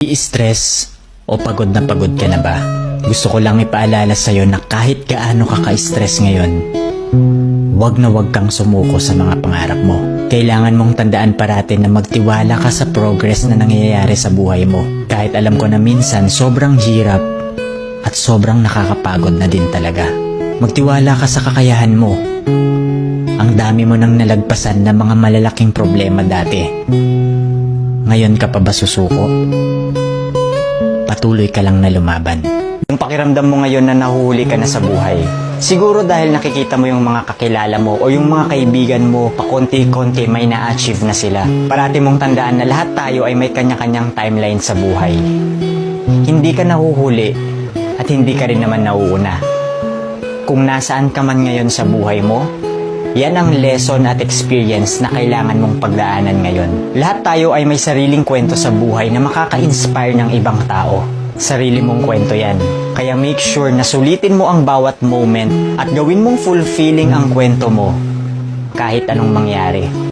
I-stress o pagod na pagod ka na ba? Gusto ko lang ipaalala sa'yo na kahit gaano ka ka-stress ngayon, wag na wag kang sumuko sa mga pangarap mo. Kailangan mong tandaan parati na magtiwala ka sa progress na nangyayari sa buhay mo. Kahit alam ko na minsan sobrang hirap at sobrang nakakapagod na din talaga. Magtiwala ka sa kakayahan mo. Ang dami mo nang nalagpasan na mga malalaking problema dati. Ngayon ka pa ba susuko? Patuloy ka lang na lumaban. Yung pakiramdam mo ngayon na nahuhuli ka na sa buhay, siguro dahil nakikita mo yung mga kakilala mo o yung mga kaibigan mo, pakonti-konti may na-achieve na sila. Parati mong tandaan na lahat tayo ay may kanya-kanyang timeline sa buhay. Hindi ka nahuhuli at hindi ka rin naman nauuna. Kung nasaan ka man ngayon sa buhay mo, yan ang lesson at experience na kailangan mong pagdaanan ngayon. Lahat tayo ay may sariling kwento sa buhay na makaka-inspire ng ibang tao. Sarili mong kwento yan. Kaya make sure na sulitin mo ang bawat moment at gawin mong fulfilling ang kwento mo kahit anong mangyari.